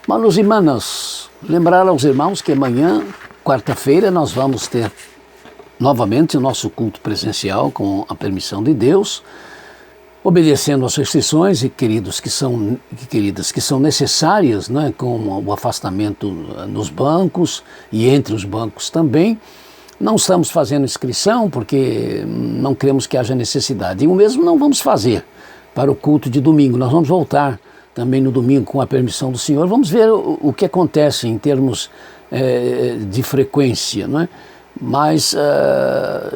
Manos e manas, lembrar aos irmãos que amanhã, quarta-feira, nós vamos ter novamente o nosso culto presencial com a permissão de Deus, obedecendo às restrições e queridas que são necessárias, né, como o afastamento nos bancos e entre os bancos também. Não estamos fazendo inscrição porque não cremos que haja necessidade. E o mesmo não vamos fazer para o culto de domingo. Nós vamos voltar também no domingo com a permissão do Senhor. Vamos ver o que acontece em termos de frequência, não é? Mas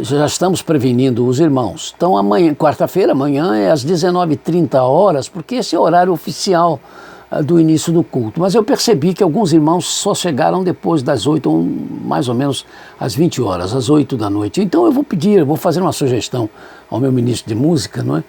já estamos prevenindo os irmãos. Então amanhã, quarta-feira, amanhã é às 19h30, porque esse é o horário oficial do início do culto. Mas eu percebi que alguns irmãos só chegaram depois das 8, ou mais ou menos às 20 horas, às 8 da noite. Então eu vou fazer uma sugestão ao meu ministro de música, não é?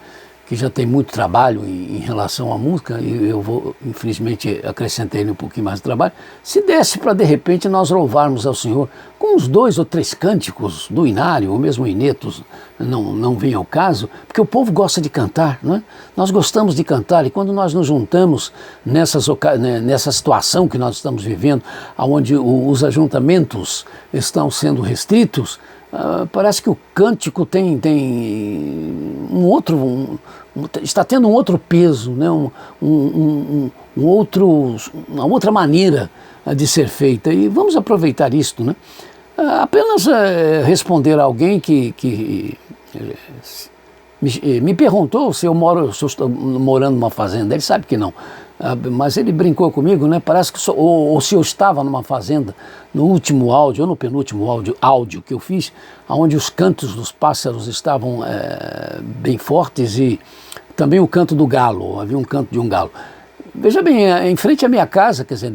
Que já tem muito trabalho em relação à música, e eu vou, infelizmente, acrescentei um pouquinho mais de trabalho. Se desse para, de repente, nós louvarmos ao Senhor com uns 2 ou 3 cânticos do Inário, ou mesmo Inetos, não vem ao caso, porque o povo gosta de cantar, não é? Nós gostamos de cantar, e quando nós nos juntamos nessa situação que nós estamos vivendo, onde os ajuntamentos estão sendo restritos, parece que o cântico tem está tendo um outro peso, né? Uma outra maneira de ser feita, e vamos aproveitar isto, né? Apenas responder a alguém que me perguntou se eu estou morando numa fazenda. Ele sabe que não, mas ele brincou comigo, né? Parece que ou se eu estava numa fazenda no último áudio ou no penúltimo áudio que eu fiz, onde os cantos dos pássaros estavam bem fortes, e também o canto do galo, havia um canto de um galo. Veja bem, em frente à minha casa, quer dizer,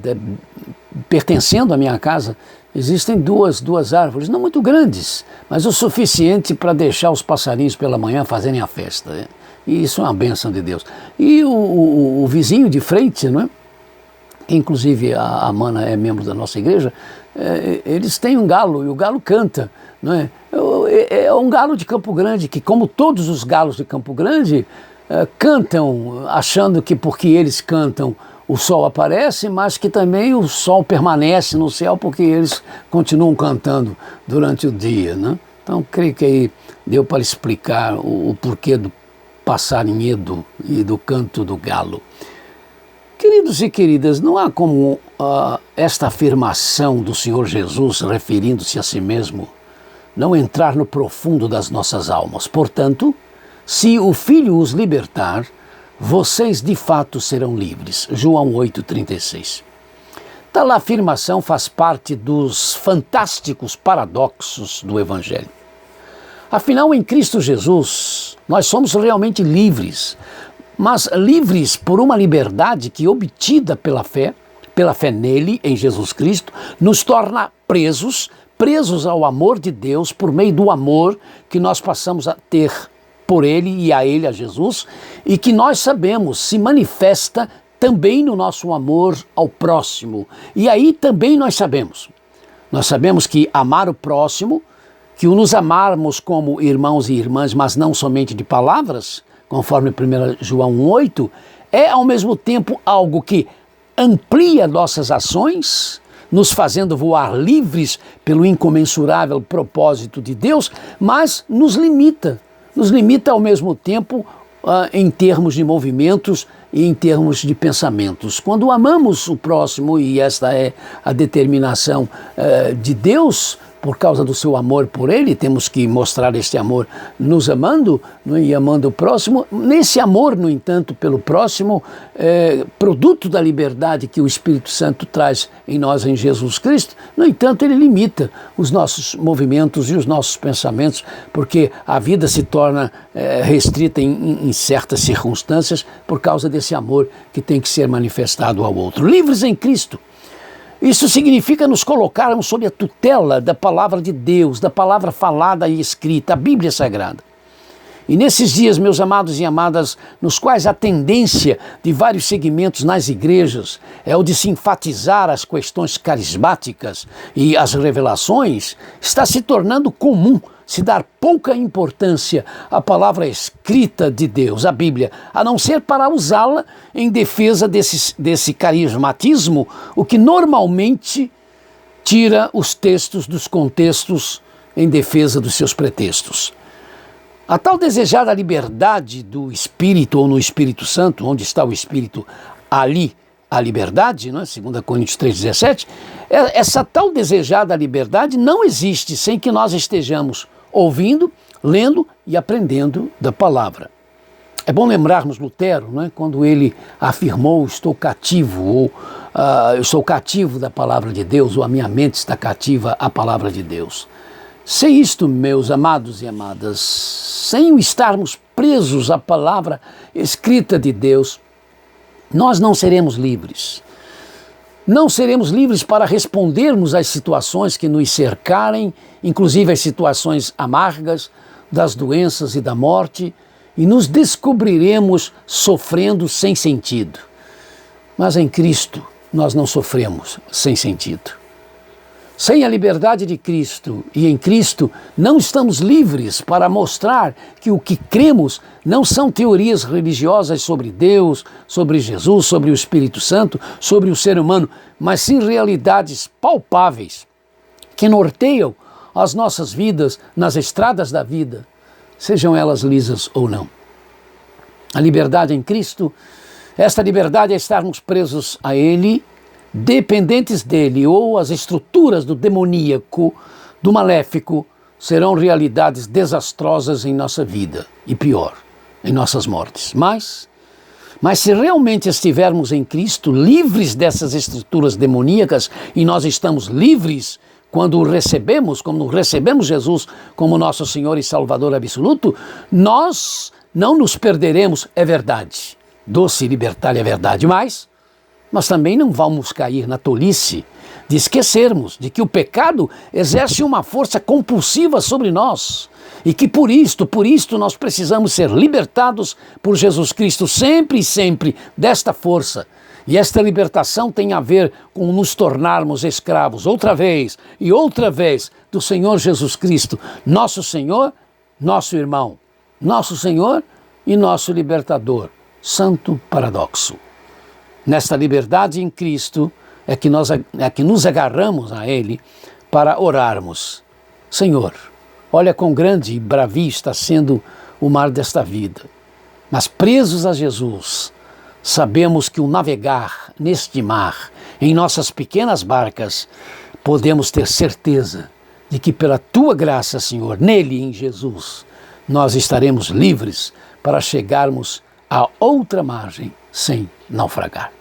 pertencendo à minha casa, existem duas árvores, não muito grandes, mas o suficiente para deixar os passarinhos pela manhã fazerem a festa, né? E isso é uma bênção de Deus. E o vizinho de frente, não é? Que inclusive a Mana é membro da nossa igreja, eles têm um galo, e o galo canta, não é? É um galo de Campo Grande, que, como todos os galos de Campo Grande, cantam achando que porque eles cantam o sol aparece, mas que também o sol permanece no céu porque eles continuam cantando durante o dia, né? Então creio que aí deu para explicar o porquê do passarinhedo e do canto do galo. Queridos e queridas, não há como esta afirmação do Senhor Jesus, referindo-se a si mesmo, não entrar no profundo das nossas almas. Portanto, se o Filho os libertar, vocês de fato serão livres. João 8,36. Tal afirmação faz parte dos fantásticos paradoxos do Evangelho. Afinal, em Cristo Jesus, nós somos realmente livres, mas livres por uma liberdade que, obtida pela fé nele, em Jesus Cristo, nos torna presos ao amor de Deus, por meio do amor que nós passamos a ter por ele e a ele, a Jesus, e que nós sabemos se manifesta também no nosso amor ao próximo. E aí também nós sabemos que amar o próximo, que o nos amarmos como irmãos e irmãs, mas não somente de palavras, conforme 1 João 1,8, é ao mesmo tempo algo que amplia nossas ações, nos fazendo voar livres pelo incomensurável propósito de Deus, mas nos limita ao mesmo tempo em termos de movimentos e em termos de pensamentos. Quando amamos o próximo, e esta é a determinação de Deus, por causa do seu amor por ele, temos que mostrar este amor nos amando, e amando o próximo. Nesse amor, no entanto, pelo próximo, produto da liberdade que o Espírito Santo traz em nós, em Jesus Cristo, no entanto, ele limita os nossos movimentos e os nossos pensamentos, porque a vida se torna restrita em certas circunstâncias por causa desse amor que tem que ser manifestado ao outro. Livres em Cristo. Isso significa nos colocarmos sob a tutela da palavra de Deus, da palavra falada e escrita, a Bíblia Sagrada. E nesses dias, meus amados e amadas, nos quais a tendência de vários segmentos nas igrejas é o de se enfatizar as questões carismáticas e as revelações, está se tornando comum se dar pouca importância à palavra escrita de Deus, a Bíblia, a não ser para usá-la em defesa desse carismatismo, o que normalmente tira os textos dos contextos em defesa dos seus pretextos. A tal desejada liberdade do Espírito ou no Espírito Santo, onde está o Espírito, ali a liberdade, não é? 2 Coríntios 3,17, essa tal desejada liberdade não existe sem que nós estejamos ouvindo, lendo e aprendendo da palavra. É bom lembrarmos Lutero, não é? Quando ele afirmou, estou cativo, ou eu sou cativo da palavra de Deus, ou a minha mente está cativa à palavra de Deus. Sem isto, meus amados e amadas, sem estarmos presos à palavra escrita de Deus, nós não seremos livres. Não seremos livres para respondermos às situações que nos cercarem, inclusive as situações amargas das doenças e da morte, e nos descobriremos sofrendo sem sentido. Mas em Cristo nós não sofremos sem sentido. Sem a liberdade de Cristo e em Cristo, não estamos livres para mostrar que o que cremos não são teorias religiosas sobre Deus, sobre Jesus, sobre o Espírito Santo, sobre o ser humano, mas sim realidades palpáveis que norteiam as nossas vidas nas estradas da vida, sejam elas lisas ou não. A liberdade em Cristo, esta liberdade é estarmos presos a Ele, dependentes dele, ou as estruturas do demoníaco, do maléfico, serão realidades desastrosas em nossa vida e pior, em nossas mortes. Mas se realmente estivermos em Cristo, livres dessas estruturas demoníacas, e nós estamos livres quando recebemos Jesus como nosso Senhor e Salvador absoluto, nós não nos perderemos, é verdade. Doce e libertária é verdade, mas nós também não vamos cair na tolice de esquecermos de que o pecado exerce uma força compulsiva sobre nós e que por isto nós precisamos ser libertados por Jesus Cristo sempre e sempre desta força. E esta libertação tem a ver com nos tornarmos escravos outra vez e outra vez do Senhor Jesus Cristo, nosso Senhor, nosso irmão, nosso Senhor e nosso libertador. Santo paradoxo. Nesta liberdade em Cristo é que nos agarramos a Ele para orarmos. Senhor, olha quão grande e bravio está sendo o mar desta vida. Mas presos a Jesus, sabemos que o navegar neste mar, em nossas pequenas barcas, podemos ter certeza de que pela Tua graça, Senhor, nele, em Jesus, nós estaremos livres para chegarmos a outra margem sem naufragar.